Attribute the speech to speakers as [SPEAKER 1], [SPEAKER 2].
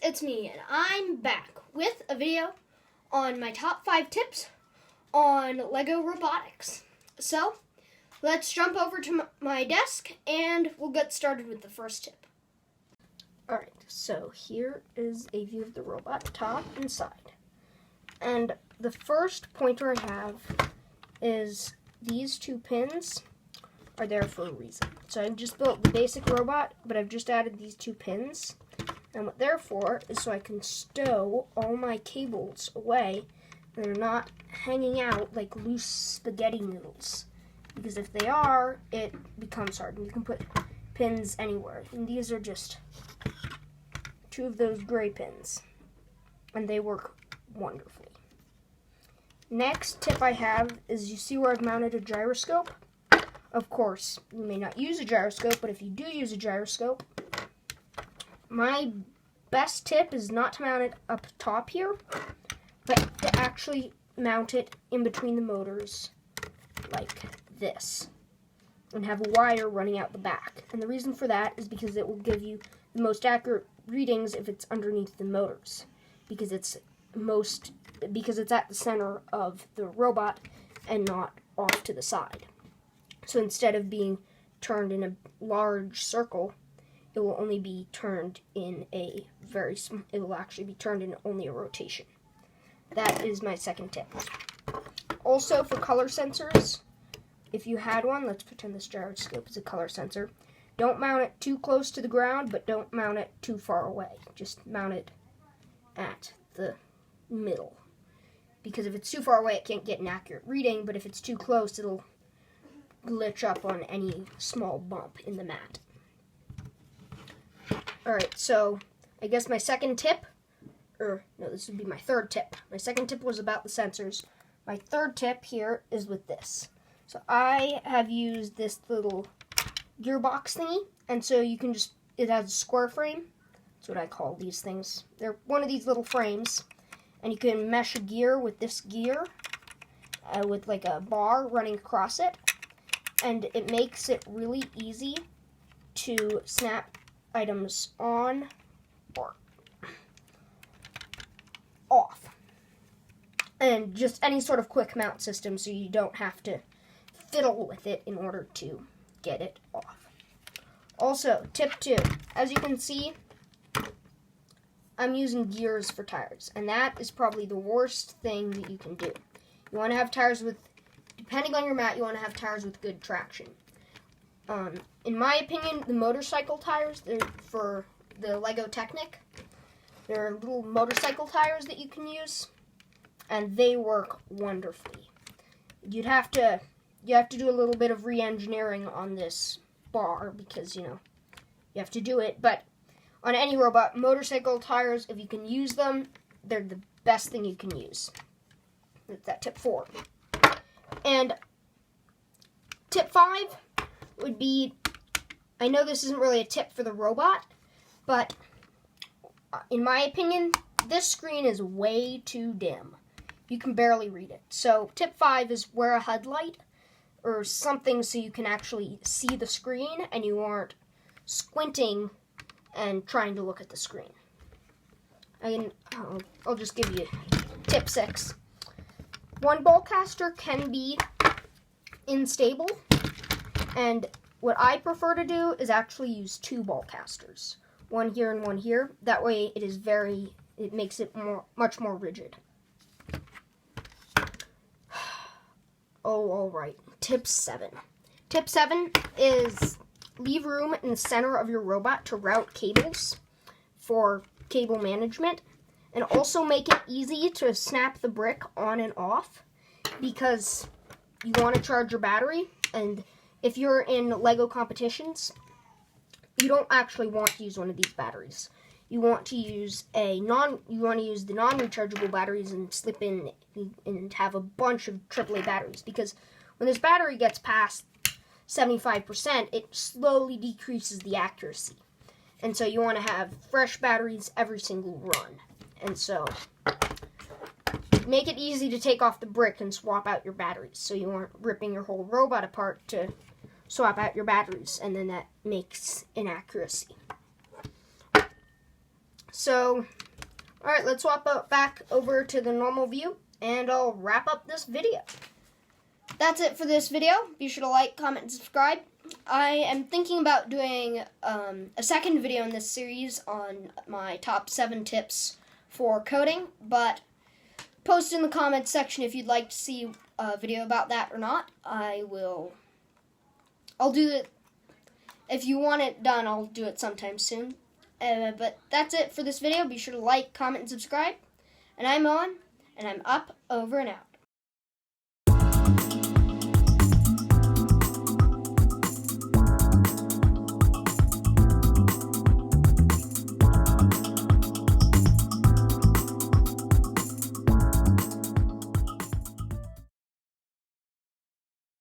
[SPEAKER 1] it's me, and I'm back with a video on my top 5 tips on Lego robotics. So, let's jump over to my desk, and we'll get started with the first tip. Alright, so here is a view of the robot, top and side. And the first pointer I have is these 2 pins are there for a reason. So I've just built the basic robot, but I've just added these 2 pins. And what they're for is so I can stow all my cables away and they're not hanging out like loose spaghetti noodles. Because if they are, it becomes hard. And you can put pins anywhere. And these are just 2 of those gray pins. And they work wonderfully. Next tip I have is, you see where I've mounted a gyroscope? Of course, you may not use a gyroscope, but if you do use a gyroscope, my best tip is not to mount it up top here, but to actually mount it in between the motors like this and have a wire running out the back. And the reason for that is because it will give you the most accurate readings if it's underneath the motors, because it's at the center of the robot and not off to the side. So instead of being turned in a large circle, it will only be turned in it will actually be turned in only a rotation. That is my second tip. Also, for color sensors, if you had one, let's pretend this gyroscope is a color sensor. Don't mount it too close to the ground, but don't mount it too far away. Just mount it at the middle. Because if it's too far away, it can't get an accurate reading, but if it's too close, it'll glitch up on any small bump in the mat. Alright, so I guess my second tip, this would be my third tip. My second tip was about the sensors. My third tip here is with this. So I have used this little gearbox thingy, and so you can it has a square frame. That's what I call these things. They're one of these little frames, and you can mesh a gear with this gear, with like a bar running across it. And it makes it really easy to snap items on or off. And just any sort of quick mount system, so you don't have to fiddle with it in order to get it off. Also, tip 2. As you can see, I'm using gears for tires. And that is probably the worst thing that you can do. You want to have tires with, depending on your mat, you want to have tires with good traction. In my opinion, the motorcycle tires, they're for the Lego Technic. They're little motorcycle tires that you can use, and they work wonderfully. You have to do a little bit of re-engineering on this bar because, you have to do it. But on any robot, motorcycle tires, if you can use them, they're the best thing you can use. That's that tip 4. And tip 5 would be, I know this isn't really a tip for the robot, but in my opinion, this screen is way too dim. You can barely read it. So tip 5 is wear a headlight or something so you can actually see the screen and you aren't squinting and trying to look at the screen. I'll just give you tip 6. One ball caster can be unstable, and what I prefer to do is actually use 2 ball casters. One here and one here. That way it makes it much more rigid. Oh, alright. Tip 7. Tip 7 is leave room in the center of your robot to route cables for cable management. And also make it easy to snap the brick on and off, because you want to charge your battery, and if you're in Lego competitions, you don't actually want to use one of these batteries. You want to use the non-rechargeable batteries and slip in and have a bunch of AAA batteries, because when this battery gets past 75%, it slowly decreases the accuracy. And so you want to have fresh batteries every single run. And so, make it easy to take off the brick and swap out your batteries, so you aren't ripping your whole robot apart to swap out your batteries, and then that makes inaccuracy. So, alright, let's swap back over to the normal view, and I'll wrap up this video. That's it for this video. Be sure to like, comment, and subscribe. I am thinking about doing a second video in this series on my top 7 tips for coding, but post in the comments section if you'd like to see a video about that or not. I'll do it. If you want it done, I'll do it sometime soon. But that's it for this video. Be sure to like, comment, and subscribe. And I'm on, and I'm up, over, and out.